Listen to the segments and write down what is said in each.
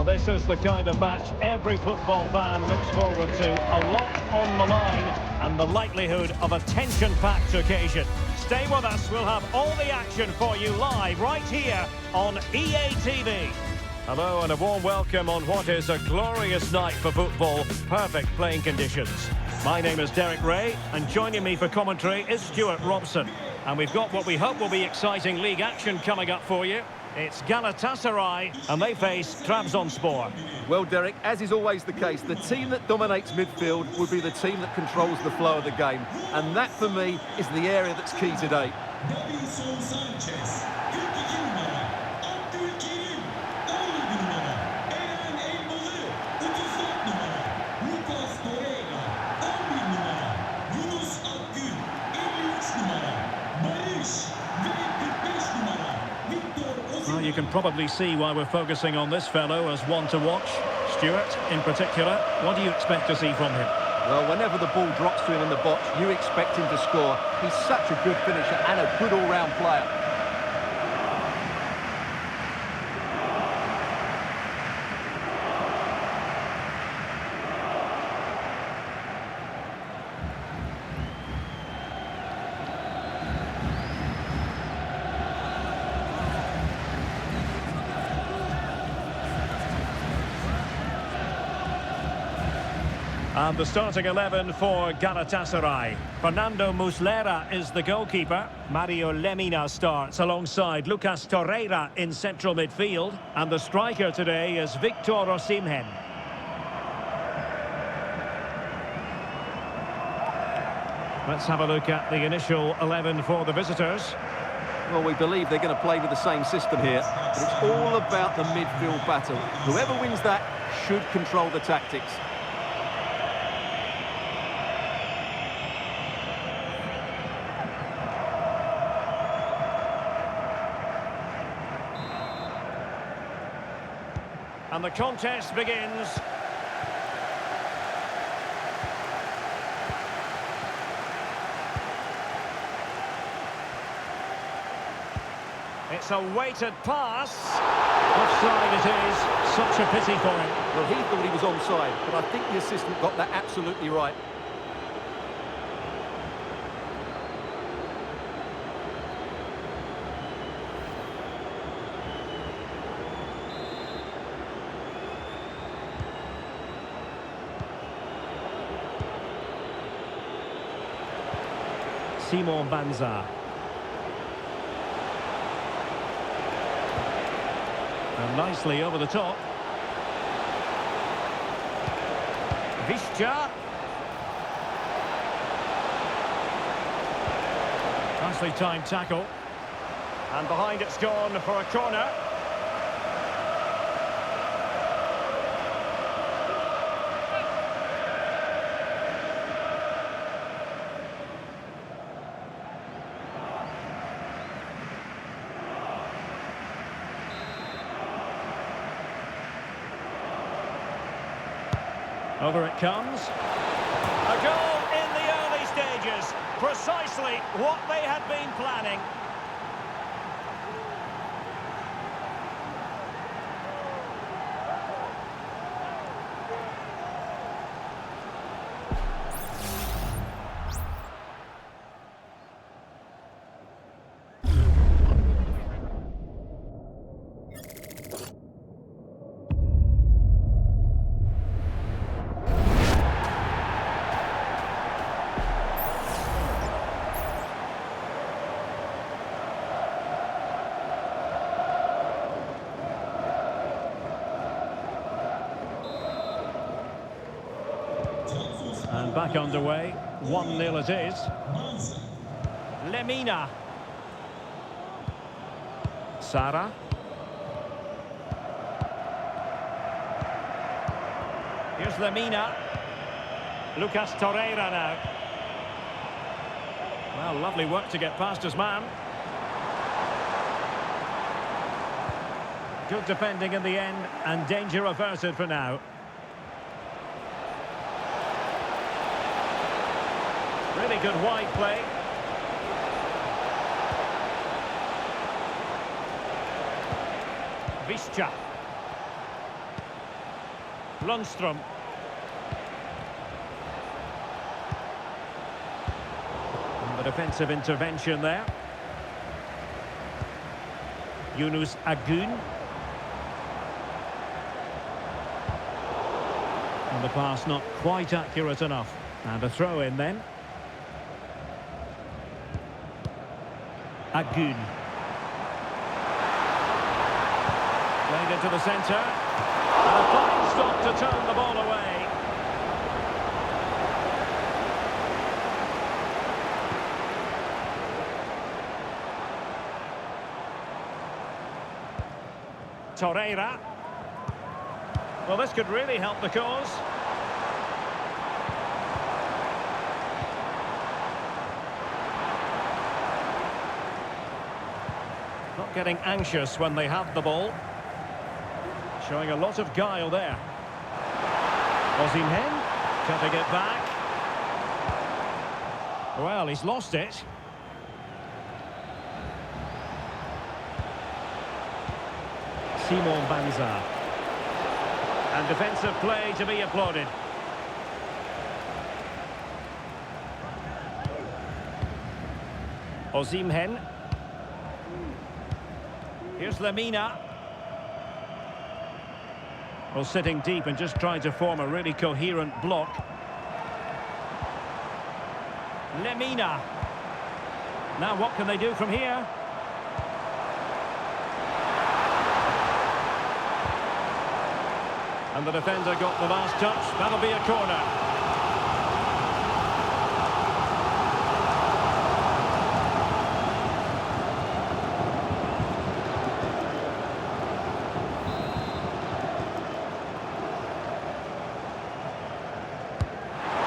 Well, this is the kind of match every football fan looks forward to. A lot on the line and the likelihood of a tension-packed occasion. Stay with us, we'll have all the action for you live right here on EA TV. Hello and a warm welcome on what is a glorious night for football. Perfect playing conditions. My name is Derek Ray and joining me for commentary is Stuart Robson. And we've got what we hope will be exciting league action coming up for you. It's Galatasaray and they face Trabzonspor. Well, Derek, as is always the case, the team that dominates midfield would be the team that controls the flow of the game. And that, for me, is the area that's key today. Well, you can probably see why we're focusing on this fellow as one to watch. Stuart, in particular, what do you expect to see from him? Well, whenever the ball drops to him in the box, you expect him to score. He's such a good finisher and a good all-round player. And the starting 11 for Galatasaray. Fernando Muslera is the goalkeeper. Mario Lemina starts alongside Lucas Torreira in central midfield. And the striker today is Victor Osimhen. Let's have a look at the initial 11 for the visitors. Well, we believe they're going to play with the same system here. But it's all about the midfield battle. Whoever wins that should control the tactics. And the contest begins. It's a weighted pass. Offside it is. Such a pity for him. Well, he thought he was onside, but I think the assistant got that absolutely right. Simon Banza. And nicely over the top. Visca. Nicely timed tackle. And behind it's gone for a corner. Over it comes. A goal in the early stages. Precisely what they had been planning. And back underway, 1-0 it is. Lemina. Sara. Here's Lemina. Lucas Torreira now. Well, lovely work to get past his man. Good defending in the end, and danger averted for now. Really good wide play. Visca. Lundstrom. And the defensive intervention there. Yunus Agun. And the pass not quite accurate enough. And a throw in then. Agun. Played into the centre. And a fine stop to turn the ball away. Torreira. Well, this could really help the cause. Not getting anxious when they have the ball. Showing a lot of guile there. Osimhen cutting it back. Well, he's lost it. Simon Banza. And defensive play to be applauded. Osimhen. Here's Lemina. Well, sitting deep and just trying to form a really coherent block. Lemina. Now what can they do from here? And the defender got the last touch. That'll be a corner.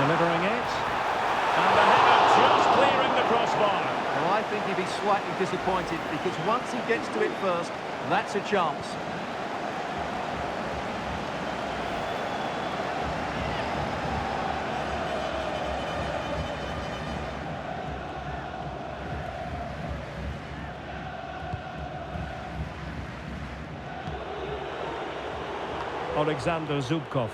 Delivering it. And the header just clearing the crossbar. Well, I think he'd be slightly disappointed because once he gets to it first, that's a chance. Alexander Zubkov.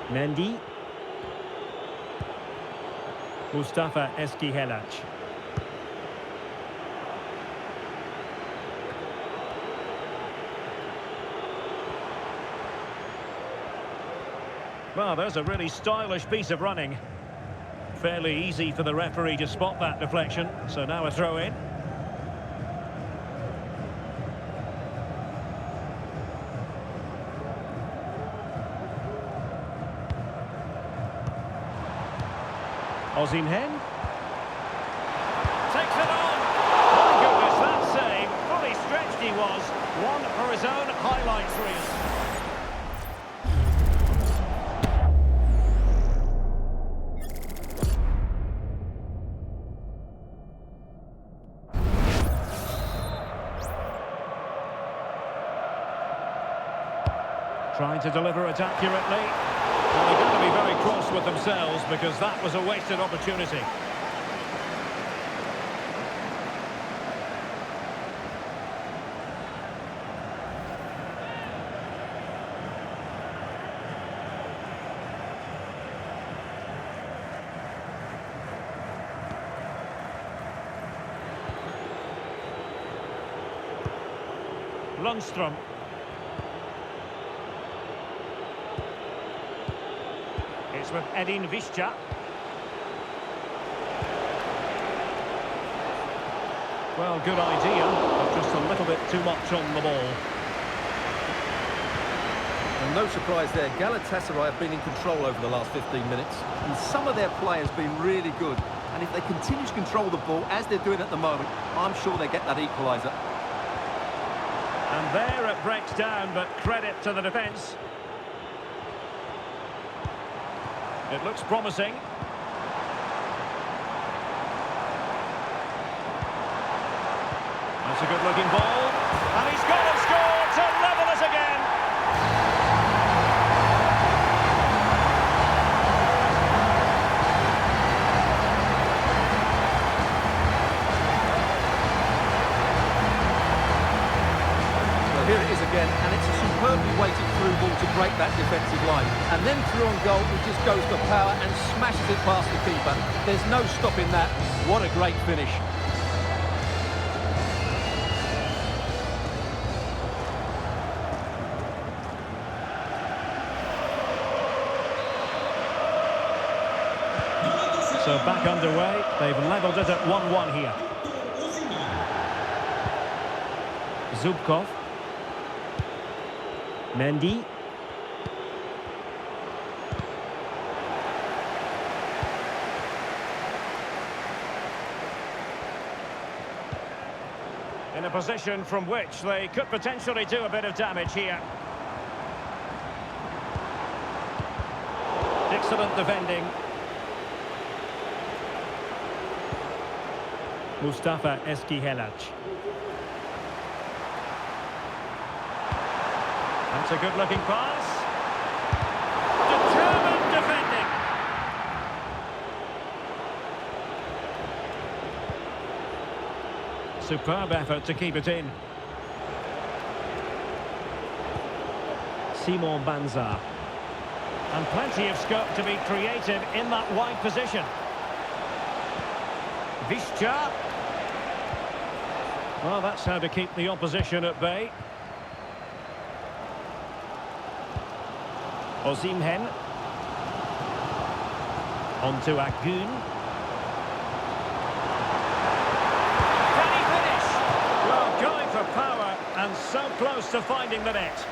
Mendy. Mustafa Eskihelac. Well, there's a really stylish piece of running. Fairly easy for the referee to spot that deflection. So now a throw in. Osimhen takes it on. My goodness, that save. Fully stretched he was. One for his own highlights reel. Trying to deliver it accurately. Well, they're going to be very cross with themselves because that was a wasted opportunity. Lundstrom. It's with Edin Visca. Well, good idea, but just a little bit too much on the ball. And no surprise there, Galatasaray have been in control over the last 15 minutes. And some of their players have been really good. And if they continue to control the ball, as they're doing at the moment, I'm sure they get that equaliser. And there it breaks down, but credit to the defence. It looks promising. That's a good-looking ball. And he's got to score to level us again. Well, here it is again, and it's a superbly weighted through ball defensive line. And then through on goal, he just goes for power and smashes it past the keeper. There's no stopping that. What a great finish. So back underway. They've levelled it at 1-1 here. Zubkov. Mendy. In a position from which they could potentially do a bit of damage here. Excellent defending. Mustafa Eskihelac. That's a good-looking pass. Determined defending. Superb effort to keep it in. Simon Banza. And plenty of scope to be creative in that wide position. Visca. Well, that's how to keep the opposition at bay. Osimhen. On to Agun. Can he finish? Well, going for power and so close to finding the net.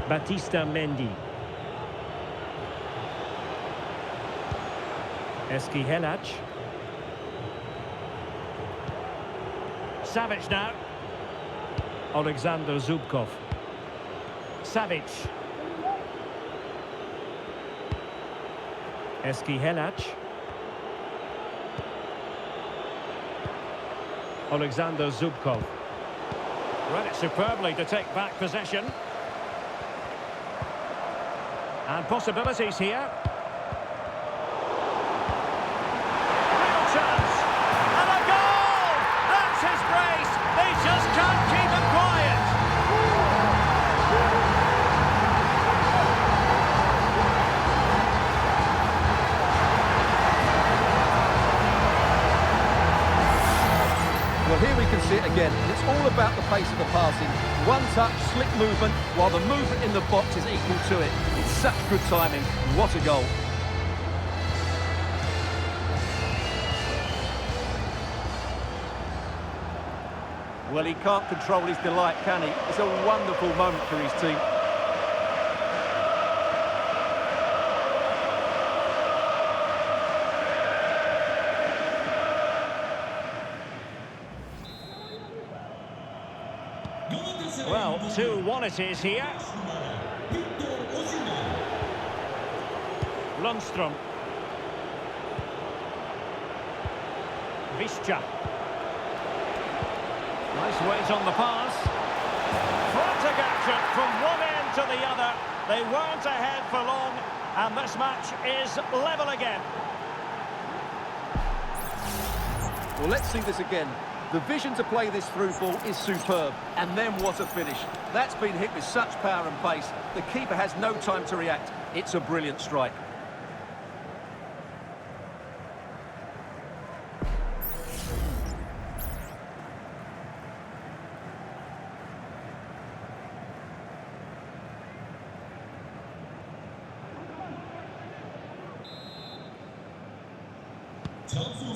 Batista Mendy. Eskihelac. Savic now. Alexander Zubkov. Savic. Eskihelac. Alexander Zubkov. Read it superbly to take back possession. And possibilities here. Real chance. And a goal! That's his brace. They just can't keep him quiet. Well, here we can see it again, and it's all about the pace of the passing. One touch, slick movement, while the movement in the box is equal to it. It's such good timing. What a goal. Well, he can't control his delight, can he? It's a wonderful moment for his team. Well, 2-1 it is here. Lundstrom. Visca. Nice weight on the pass. Frantic action from one end to the other. They weren't ahead for long, and this match is level again. Well, let's see this again. The vision to play this through ball is superb. And then what a finish. That's been hit with such power and pace. The keeper has no time to react. It's a brilliant strike.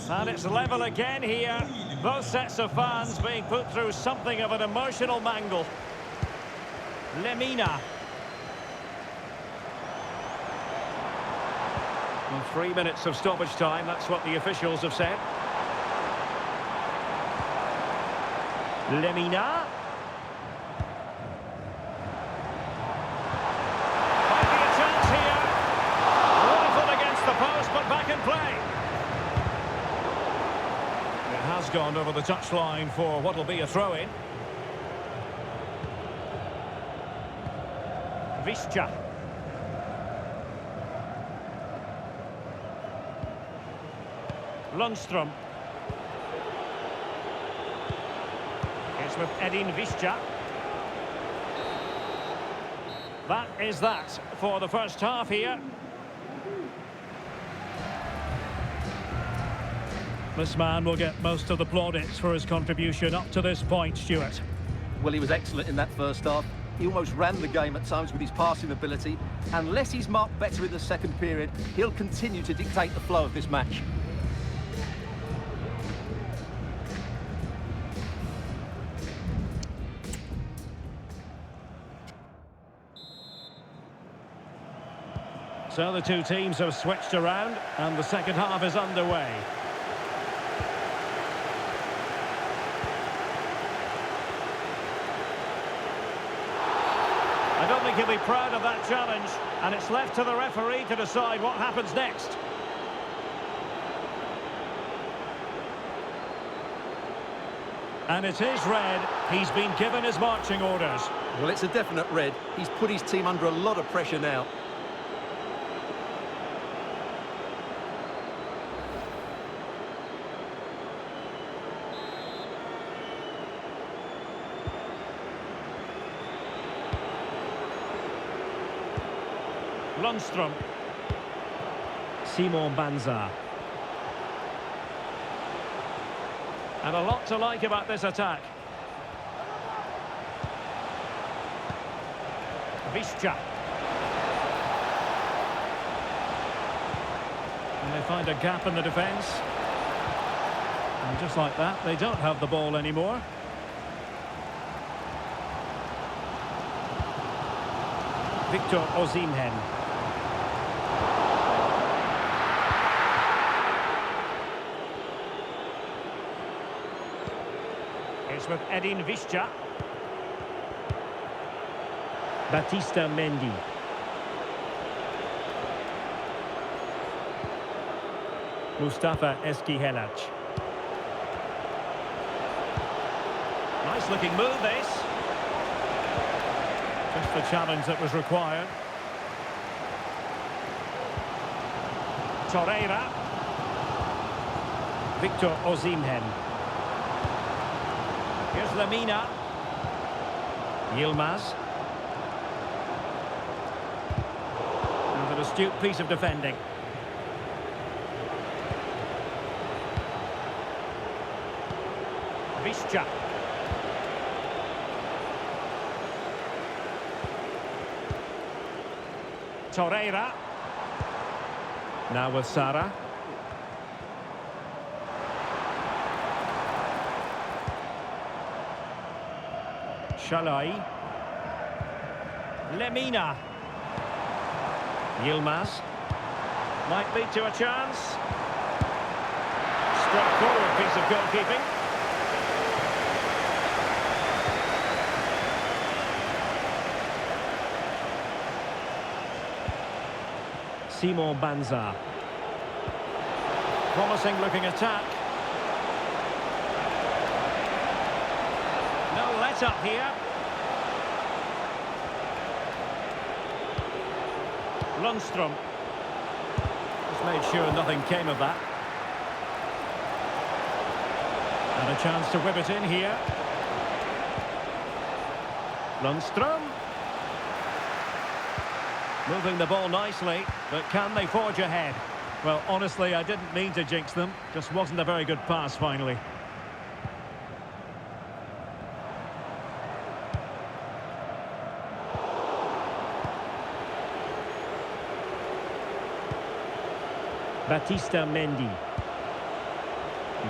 And it's level again here. Both sets of fans being put through something of an emotional mangle. Lemina. And 3 minutes of stoppage time, that's what the officials have said. Lemina. Might be a chance here. Wonderful against the post, but back in play. It has gone over the touchline for what will be a throw-in. Visca. Lundstrom. It's with Edin Visca. That is that for the first half here. This man will get most of the plaudits for his contribution up to this point, Stuart. Well, he was excellent in that first half. He almost ran the game at times with his passing ability. Unless he's marked better in the second period, he'll continue to dictate the flow of this match. So the two teams have switched around and the second half is underway. I don't think he'll be proud of that challenge, and it's left to the referee to decide what happens next. And it is red. He's been given his marching orders. Well, it's a definite red. He's put his team under a lot of pressure now. Lundstrom. Simon Banza. And a lot to like about this attack. Visca. And they find a gap in the defence. And just like that, they don't have the ball anymore. Victor Osimhen. It's with Edin Visca. Batista Mendy. Mustafa Eskihelac. Nice looking move this. Just the challenge that was required. Torreira. Victor Osimhen. Here's Lemina. Yilmaz. And an astute piece of defending. Visca. Torreira. Now with Sara. Shalai. Lemina. Yilmaz. Might lead to a chance. Straightforward piece of goalkeeping. Simon Banza. Promising looking attack. No let up here. Lundstrom. Just made sure nothing came of that. And a chance to whip it in here. Lundstrom. Moving the ball nicely, but can they forge ahead? Well, honestly, I didn't mean to jinx them. Just wasn't a very good pass, finally. Batista Mendy.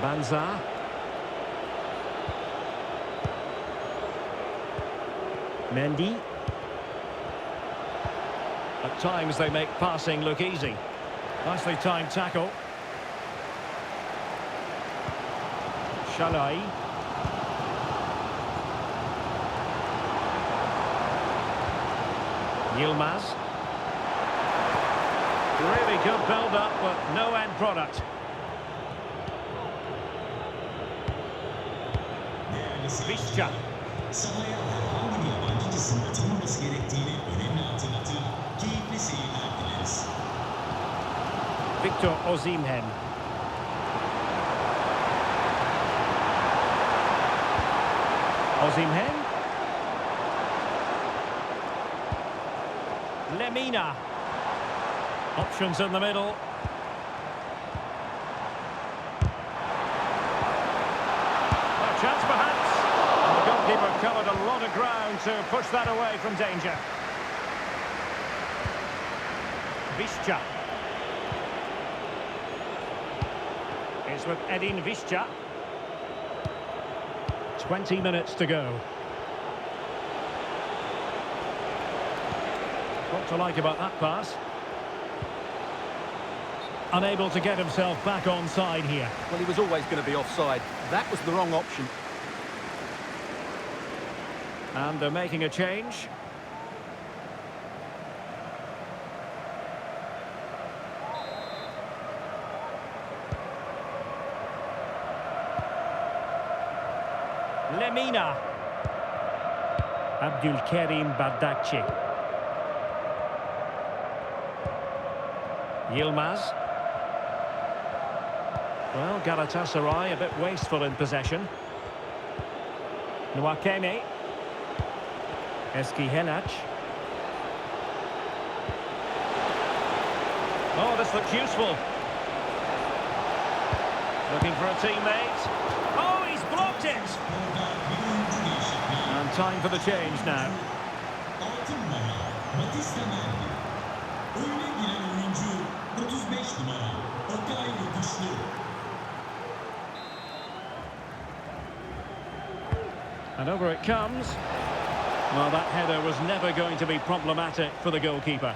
Banza. Mendy. At times they make passing look easy. Nicely timed tackle. Shalai. Yilmaz. Really good build-up, but no end product. Visca. Sahaya herhangi bir yabancısının atılmaması gerektiğini önemli hatırlatır. Keyifli seyirler dileriz. Victor Osimhen. Osimhen. Lemina. Options in the middle. A chance perhaps. And the goalkeeper covered a lot of ground to push that away from danger. Visca. It's with Edin Visca. 20 minutes to go. What to like about that pass? Unable to get himself back on side here. Well, he was always going to be offside. That was the wrong option. And they're making a change. Lemina. Abdülkerim Bardakçı. Yilmaz. Well, Galatasaray a bit wasteful in possession. Nwakeme. Eski Henac. Oh, this looks useful. Looking for a teammate. Oh, he's blocked it! And time for the change now. Altın numara Batista Mendy. Oyuna giren oyuncu 35 numara Okay Yokuşlu. And over it comes. Well, that header was never going to be problematic for the goalkeeper.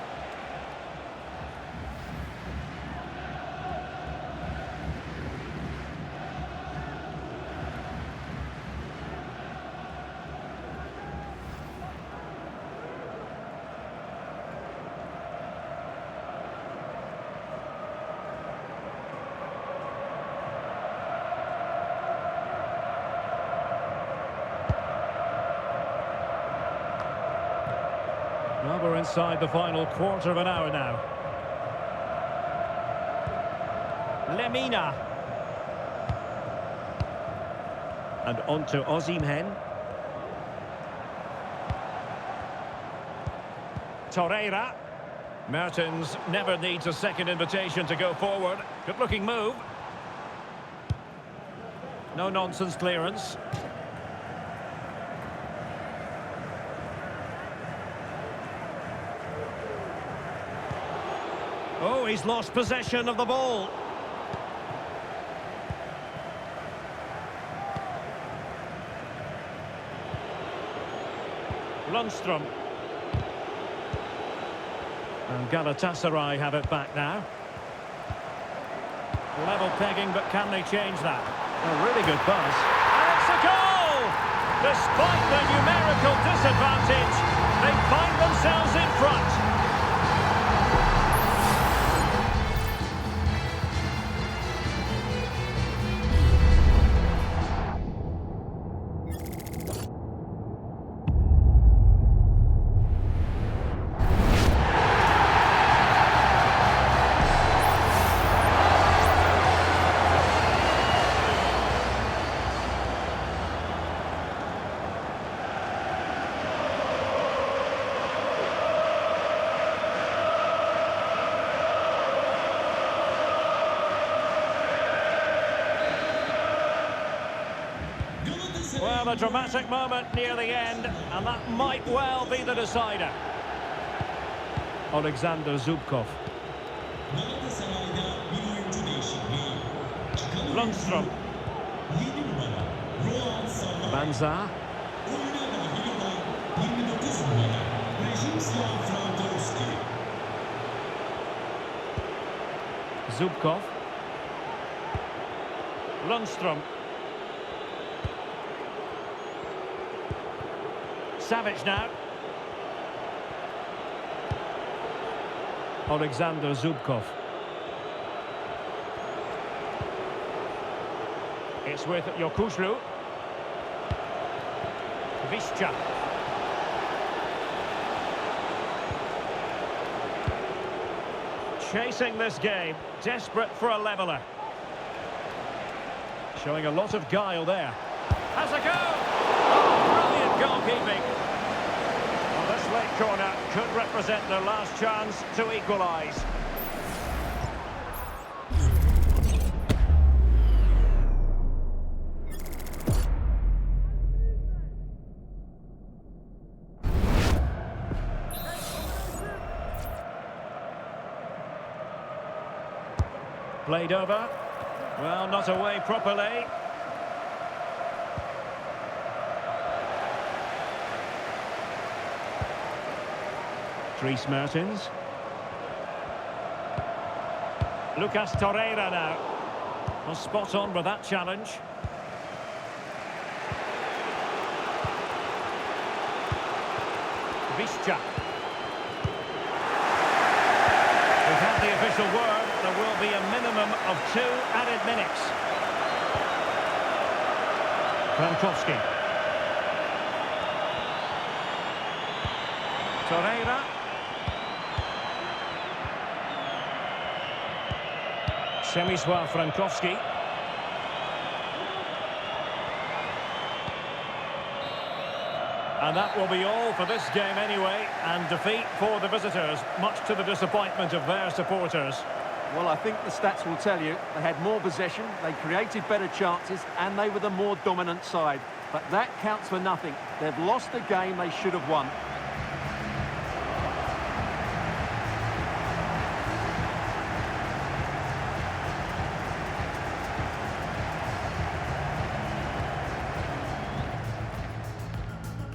Well, we're inside the final quarter of an hour now. Lemina. And on to Osimhen. Torreira. Mertens never needs a second invitation to go forward. Good-looking move. No-nonsense clearance. Oh, he's lost possession of the ball. Lundstrom. And Galatasaray have it back now. Level pegging, but can they change that? A really good pass. And it's a goal! Despite the numerical disadvantage, they find themselves in front. Well, a dramatic moment near the end, and that might well be the decider. Alexander Zubkov. Galatasaray'da bir oyuncu değişikliği. Lundstrom. 7 numara Roland Sallai. Banza. Oyuna dahil olan 29 numara Brzeslav Frankowski. Zubkov. Lundstrom. Savic now. Alexander Zubkov. It's with Yokuşlu. Visca. Chasing this game, desperate for a leveller. Showing a lot of guile there. Has a go! Oh, brilliant goalkeeping. Well, this late corner could represent their last chance to equalise. Played over. Well, not away properly. Dries Mertens. Lucas Torreira now. Well, spot on with that challenge. Visca. We've had the official word. There will be a minimum of 2 added minutes. Frankowski. Torreira. Przemysław Frankowski. And that will be all for this game anyway, and defeat for the visitors, much to the disappointment of their supporters. Well, I think the stats will tell you they had more possession, they created better chances, and they were the more dominant side. But that counts for nothing. They've lost the game they should have won.